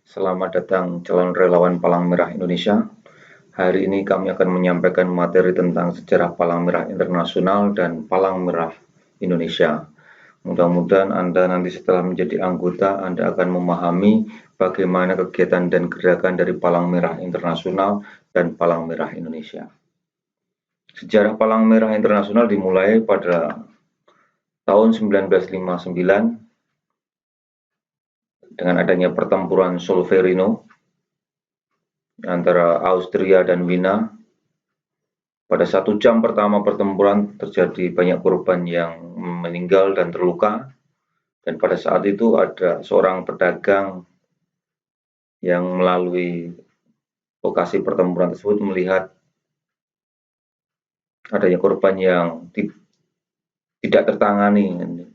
Selamat datang calon relawan Palang Merah Indonesia. Hari ini kami akan menyampaikan materi tentang sejarah Palang Merah Internasional dan Palang Merah Indonesia. Mudah-mudahan Anda nanti setelah menjadi anggota, Anda akan memahami bagaimana kegiatan dan gerakan dari Palang Merah Internasional dan Palang Merah Indonesia. Sejarah Palang Merah Internasional dimulai pada tahun 1959 dengan adanya pertempuran Solferino antara Austria dan Wina. Pada 1 jam pertama pertempuran terjadi banyak korban yang meninggal dan terluka, dan pada saat itu ada seorang pedagang yang melalui lokasi pertempuran tersebut melihat adanya korban yang tidak tertangani.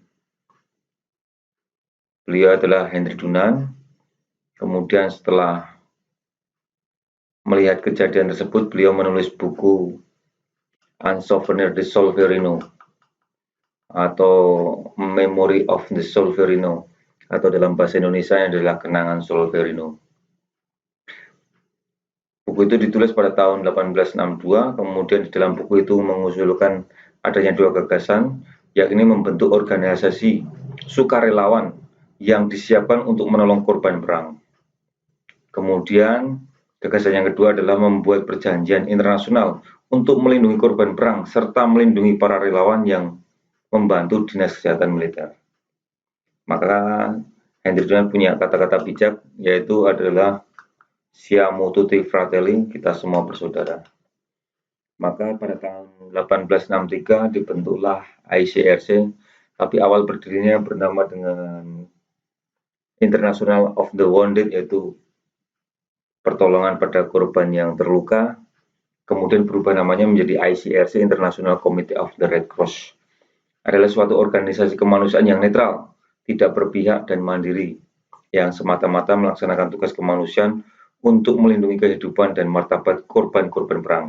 Beliau adalah Henry Dunant. Kemudian setelah melihat kejadian tersebut, beliau menulis buku Un Souvenir de Solferino atau Memory of the Solferino, atau dalam bahasa Indonesia yang adalah Kenangan Solferino. Buku itu ditulis pada tahun 1862, kemudian di dalam buku itu mengusulkan adanya 2 gagasan, yakni membentuk organisasi sukarelawan yang disiapkan untuk menolong korban perang. Kemudian gagasan yang kedua adalah membuat perjanjian internasional untuk melindungi korban perang serta melindungi para relawan yang membantu Dinas Kesehatan Militer. Maka Henry Dunant punya kata-kata bijak, yaitu adalah Siamo tutti fratelli, kita semua bersaudara. Maka pada tahun 1863 dibentuklah ICRC, tapi awal berdirinya bernama dengan International of the Wounded, yaitu pertolongan pada korban yang terluka. Kemudian berubah namanya menjadi ICRC, International Committee of the Red Cross. Adalah suatu organisasi kemanusiaan yang netral, tidak berpihak dan mandiri, yang semata-mata melaksanakan tugas kemanusiaan untuk melindungi kehidupan dan martabat korban-korban perang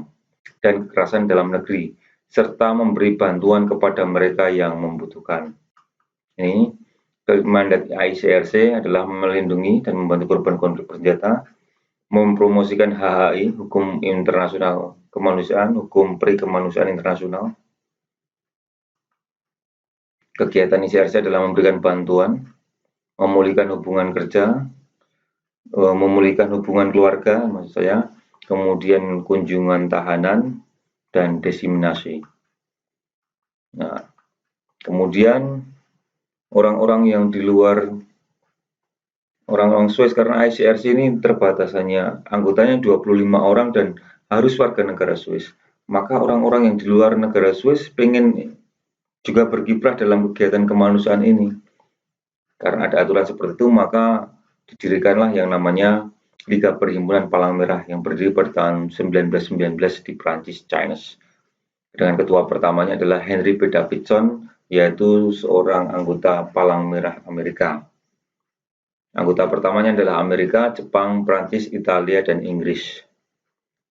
dan kekerasan dalam negeri, serta memberi bantuan kepada mereka yang membutuhkan. Ini mandat ICRC adalah melindungi dan membantu korban konflik bersenjata, mempromosikan HHI, hukum internasional kemanusiaan, hukum pre-kemanusiaan internasional. Kegiatan ICRC adalah memberikan bantuan, memulihkan hubungan kerja, memulihkan hubungan keluarga, maksud saya, kemudian kunjungan tahanan, dan diseminasi. Nah, kemudian orang-orang yang di luar, orang-orang Swiss, karena ICRC ini terbatasannya anggotanya 25 orang dan harus warga negara Swiss. Maka orang-orang yang di luar negara Swiss pengen juga berkiprah dalam kegiatan kemanusiaan ini. Karena ada aturan seperti itu, maka didirikanlah yang namanya Liga Perhimpunan Palang Merah yang berdiri pada tahun 1919 di Prancis, China. Dengan ketua pertamanya adalah Henry B. Davidson, yaitu seorang anggota Palang Merah Amerika. Anggota pertamanya adalah Amerika, Jepang, Prancis, Italia, dan Inggris.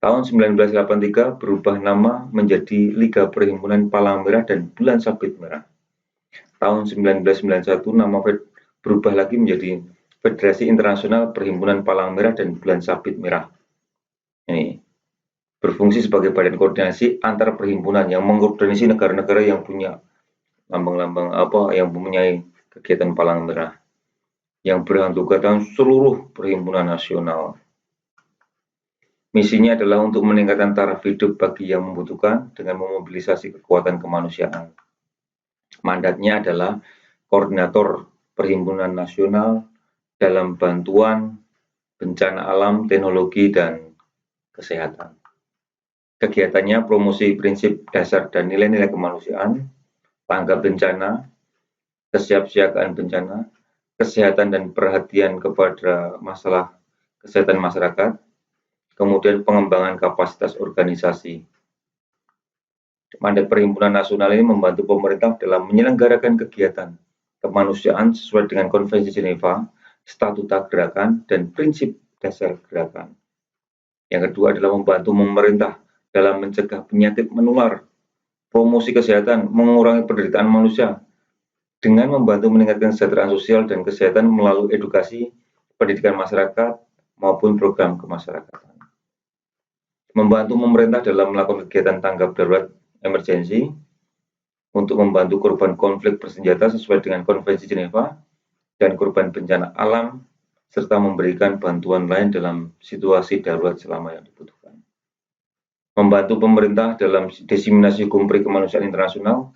Tahun 1983 berubah nama menjadi Liga Perhimpunan Palang Merah dan Bulan Sabit Merah. Tahun 1991 nama berubah lagi menjadi Federasi Internasional Perhimpunan Palang Merah dan Bulan Sabit Merah. Ini berfungsi sebagai badan koordinasi antar perhimpunan yang mengkoordinasi negara-negara yang punya lambang-lambang yang mempunyai kegiatan Palang Merah, yang beranggotakan seluruh perhimpunan nasional. Misinya adalah untuk meningkatkan taraf hidup bagi yang membutuhkan dengan memobilisasi kekuatan kemanusiaan. Mandatnya adalah koordinator perhimpunan nasional dalam bantuan bencana alam, teknologi, dan kesehatan. Kegiatannya promosi prinsip dasar dan nilai-nilai kemanusiaan, tanggap bencana, kesiapsiagaan bencana, kesehatan dan perhatian kepada masalah kesehatan masyarakat, kemudian pengembangan kapasitas organisasi. Mandat Perhimpunan Nasional ini membantu pemerintah dalam menyelenggarakan kegiatan kemanusiaan sesuai dengan Konvensi Jeneva, Statuta Gerakan, dan prinsip dasar gerakan. Yang kedua adalah membantu pemerintah dalam mencegah penyakit menular, promosi kesehatan, mengurangi penderitaan manusia, dengan membantu meningkatkan kesejahteraan sosial dan kesehatan melalui edukasi, pendidikan masyarakat, maupun program kemasyarakatan. Membantu pemerintah dalam melakukan kegiatan tanggap darurat emergensi untuk membantu korban konflik bersenjata sesuai dengan Konvensi Jeneva dan korban bencana alam, serta memberikan bantuan lain dalam situasi darurat selama yang dibutuhkan. Membantu pemerintah dalam diseminasi hukum kemanusiaan internasional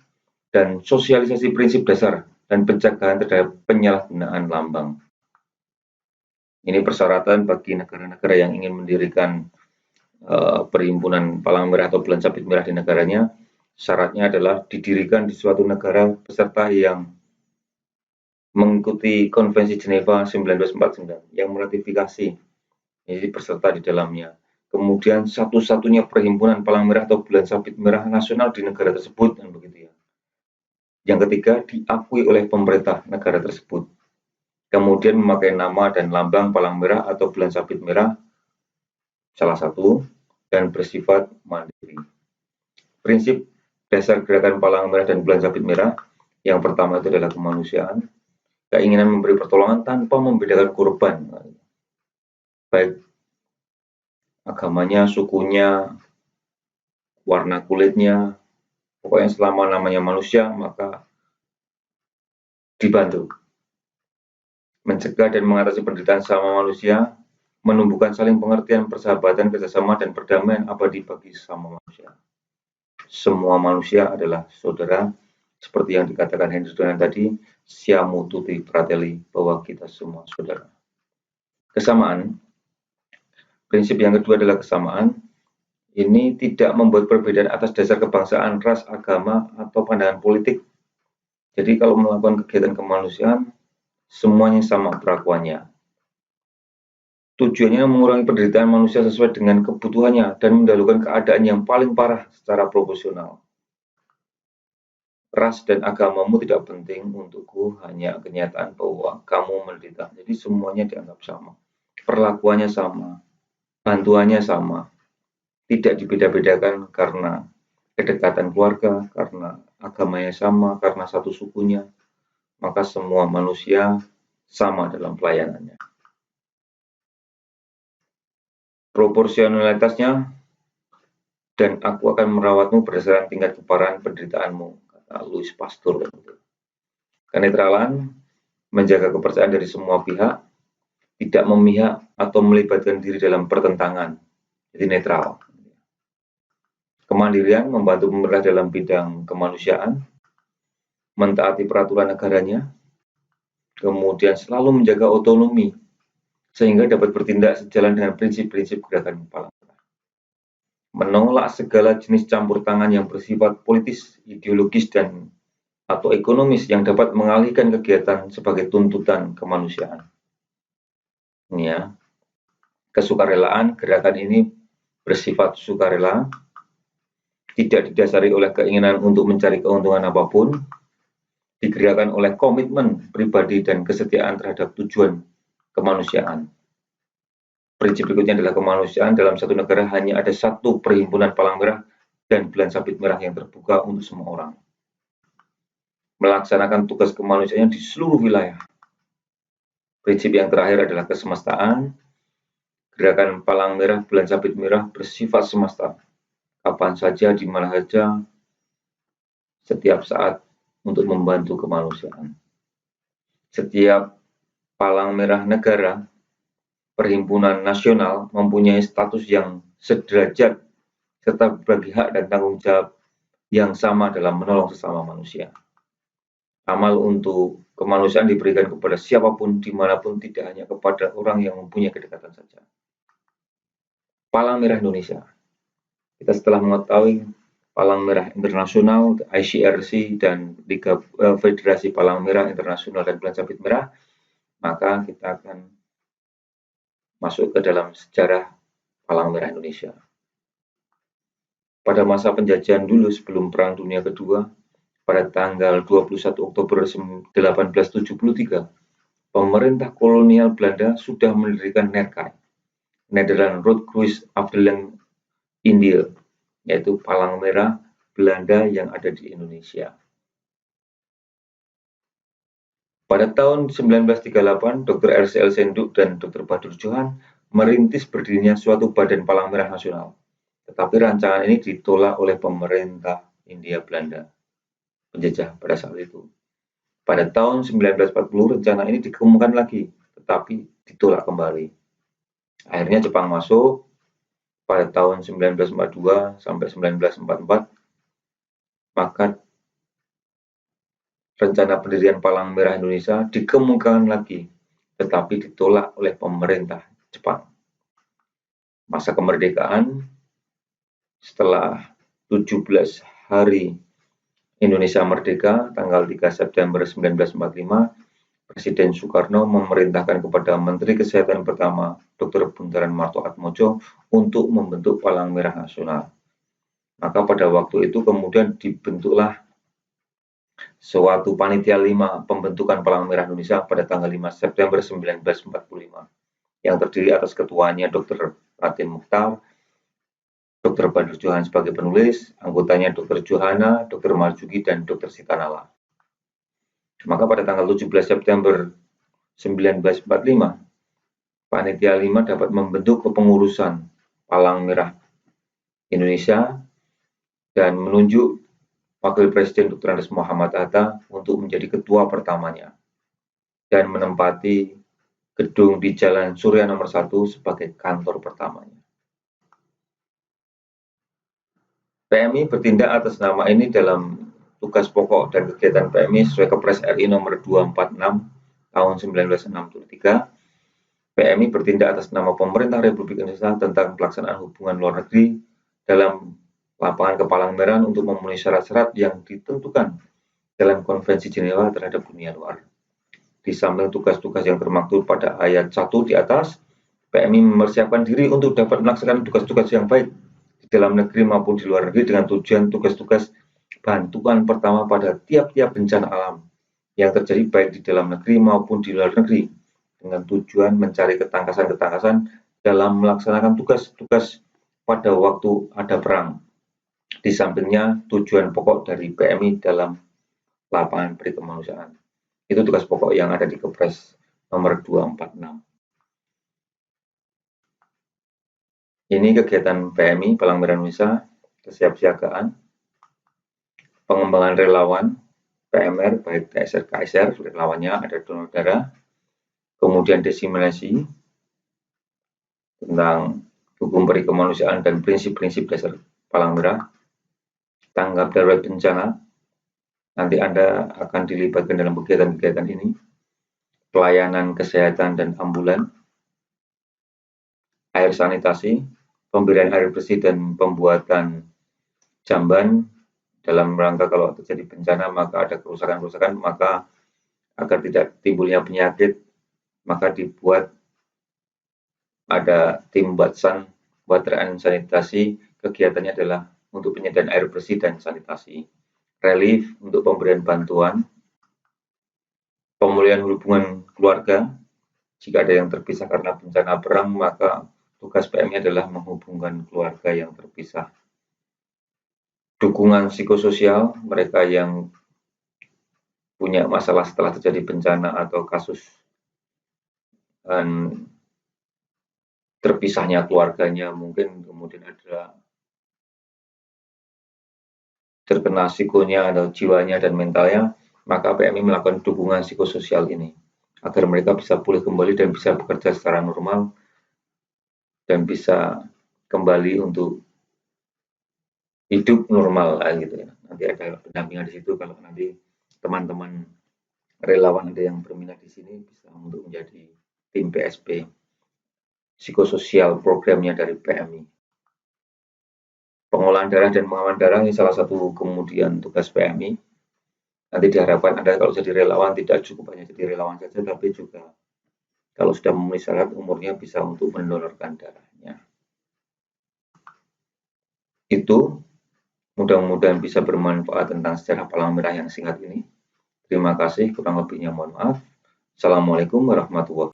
dan sosialisasi prinsip dasar dan pencegahan terhadap penyalahgunaan lambang. Ini persyaratan bagi negara-negara yang ingin mendirikan perhimpunan palang merah atau bulan sabit merah di negaranya. Syaratnya adalah didirikan di suatu negara peserta yang mengikuti Konvensi Jeneva 1949 yang meratifikasi, jadi peserta di dalamnya. Kemudian satu-satunya perhimpunan palang merah atau bulan sabit merah nasional di negara tersebut, dan begitu ya. Yang ketiga, diakui oleh pemerintah negara tersebut. Kemudian memakai nama dan lambang palang merah atau bulan sabit merah salah satu, dan bersifat mandiri. Prinsip dasar gerakan palang merah dan bulan sabit merah yang pertama itu adalah kemanusiaan, keinginan memberi pertolongan tanpa membedakan korban, baik agamanya, sukunya, warna kulitnya, pokoknya selama namanya manusia maka dibantu. Mencegah dan mengatasi penderitaan sama manusia, menumbuhkan saling pengertian, persahabatan, kerjasama, dan perdamaian abadi bagi sesama manusia. Semua manusia adalah saudara, seperti yang dikatakan Henry Donan tadi, siamo tutti fratelli, bahwa kita semua saudara. Kesamaan, prinsip yang kedua adalah kesamaan. Ini tidak membuat perbedaan atas dasar kebangsaan, ras, agama, atau pandangan politik. Jadi kalau melakukan kegiatan kemanusiaan, semuanya sama perlakuannya. Tujuannya mengurangi penderitaan manusia sesuai dengan kebutuhannya dan mendahulukan keadaan yang paling parah secara proporsional. Ras dan agamamu tidak penting untukku, hanya kenyataan bahwa kamu menderita. Jadi semuanya dianggap sama. Perlakuannya sama, bantuannya sama. Tidak dibeda-bedakan karena kedekatan keluarga, karena agamanya sama, karena satu sukunya. Maka semua manusia sama dalam pelayanannya. Proporsionalitasnya, dan aku akan merawatmu berdasarkan tingkat keparahan penderitaanmu, kata Louis Pasteur. Kenetralan, menjaga kepercayaan dari semua pihak, tidak memihak atau melibatkan diri dalam pertentangan, jadi netral. Kemandirian, membantu pemerintah dalam bidang kemanusiaan, mentaati peraturan negaranya, kemudian selalu menjaga otonomi, sehingga dapat bertindak sejalan dengan prinsip-prinsip gerakan palang merah. Menolak segala jenis campur tangan yang bersifat politis, ideologis, dan atau ekonomis yang dapat mengalihkan kegiatan sebagai tuntutan kemanusiaan. Ini ya, kesukarelaan, gerakan ini bersifat sukarela, tidak didasari oleh keinginan untuk mencari keuntungan apapun, digerakkan oleh komitmen pribadi dan kesetiaan terhadap tujuan kemanusiaan. Prinsip berikutnya adalah kemanusiaan. Dalam satu negara hanya ada satu perhimpunan palang merah dan bulan sabit merah yang terbuka untuk semua orang. Melaksanakan tugas kemanusiaan di seluruh wilayah. Prinsip yang terakhir adalah kesemestaan. Gerakan palang merah, bulan sabit merah bersifat semesta. Kapan saja, di mana saja, setiap saat untuk membantu kemanusiaan. Setiap palang merah negara, perhimpunan nasional mempunyai status yang sederajat serta berbagi hak dan tanggung jawab yang sama dalam menolong sesama manusia. Amal untuk kemanusiaan diberikan kepada siapapun, dimanapun, tidak hanya kepada orang yang mempunyai kedekatan saja. Palang Merah Indonesia. Kita setelah mengetahui Palang Merah Internasional, ICRC, dan Liga Federasi Palang Merah Internasional dan Bulan Sabit Merah, maka kita akan masuk ke dalam sejarah Palang Merah Indonesia. Pada masa penjajahan dulu sebelum Perang Dunia Kedua, pada tanggal 21 Oktober 1873, pemerintah kolonial Belanda sudah mendirikan NERKAI, Nederland Rood Kruis Afdeling India, yaitu Palang Merah Belanda yang ada di Indonesia. Pada tahun 1938, Dr. R.C.L. Senduk dan Dr. Badur Johan merintis berdirinya suatu Badan Palang Merah Nasional. Tetapi rancangan ini ditolak oleh pemerintah Hindia Belanda penjajah pada saat itu. Pada tahun 1940, rencana ini dikemukakan lagi, tetapi ditolak kembali. Akhirnya Jepang masuk pada tahun 1942 sampai 1944, maka rencana pendirian Palang Merah Indonesia dikemukakan lagi, tetapi ditolak oleh pemerintah Jepang. Masa kemerdekaan setelah 17 hari Indonesia merdeka, tanggal 3 September 1945, Presiden Soekarno memerintahkan kepada Menteri Kesehatan pertama, Dr. Bundaran Martoatmojo, untuk membentuk Palang Merah Nasional. Maka pada waktu itu kemudian dibentuklah suatu panitia 5 pembentukan Palang Merah Indonesia pada tanggal 5 September 1945 yang terdiri atas ketuanya Dr. Raden Muchtar, Dr. Badur Johan sebagai penulis, anggotanya Dr. Johana, Dr. Marjuki, dan Dr. Sitanala. Maka pada tanggal 17 September 1945, Panitia 5 dapat membentuk kepengurusan Palang Merah Indonesia dan menunjuk Wakil Presiden Dr. Andes Muhammad Hatta untuk menjadi ketua pertamanya dan menempati gedung di Jalan Surya nomor 1 sebagai kantor pertamanya. PMI bertindak atas nama ini dalam tugas pokok dan kegiatan PMI sesuai Kepres RI nomor 246 tahun 1963. PMI bertindak atas nama Pemerintah Republik Indonesia tentang pelaksanaan hubungan luar negeri dalam lapangan Kepalang Merah untuk memenuhi syarat-syarat yang ditentukan dalam Konvensi Jenewa terhadap dunia luar. Di samping tugas-tugas yang termaktub pada ayat 1 di atas, PMI mempersiapkan diri untuk dapat melaksanakan tugas-tugas yang baik di dalam negeri maupun di luar negeri dengan tujuan tugas-tugas bantuan pertama pada tiap-tiap bencana alam yang terjadi baik di dalam negeri maupun di luar negeri dengan tujuan mencari ketangkasan-ketangkasan dalam melaksanakan tugas-tugas pada waktu ada perang. Di sampingnya tujuan pokok dari PMI dalam lapangan perikemanusiaan. Itu tugas pokok yang ada di Kepres nomor 246. Ini kegiatan PMI, Palang Merah Indonesia, kesiapsiagaan, pengembangan relawan, PMR, baik TSR, KSR, relawannya ada donor darah, kemudian diseminasi tentang hukum perikemanusiaan dan prinsip-prinsip dasar Palang Merah, tanggap darurat bencana, nanti Anda akan dilibatkan dalam kegiatan-kegiatan ini, pelayanan kesehatan dan ambulan, air sanitasi, pemberian air bersih dan pembuatan jamban dalam rangka kalau terjadi bencana maka ada kerusakan-kerusakan, maka agar tidak timbulnya penyakit maka dibuat ada tim Batsan water and sanitasi, kegiatannya adalah untuk penyediaan air bersih dan sanitasi, relief untuk pemberian bantuan, pemulihan hubungan keluarga, jika ada yang terpisah karena bencana perang maka tugas PMI adalah menghubungkan keluarga yang terpisah. Dukungan psikososial mereka yang punya masalah setelah terjadi bencana atau kasus terpisahnya keluarganya, mungkin kemudian ada terkena psikonya atau jiwanya dan mentalnya, maka PMI melakukan dukungan psikososial ini agar mereka bisa pulih kembali dan bisa bekerja secara normal dan bisa kembali untuk hidup normal gitu ya. Nanti ada pendampingan di situ kalau nanti teman-teman relawan ada yang berminat di sini bisa untuk menjadi tim PSP psikososial programnya dari PMI. Pengolahan darah dan pengaman darah ini salah satu kemudian tugas PMI. Nanti diharapkan Anda kalau jadi relawan tidak cukup hanya jadi relawan saja, tapi juga kalau sudah memenuhi syarat umurnya bisa untuk mendonorkan darahnya. Itu mudah-mudahan bisa bermanfaat tentang sejarah Palang Merah yang singkat ini. Terima kasih, kurang lebihnya mohon maaf. Assalamualaikum warahmatullahi wabarakatuh.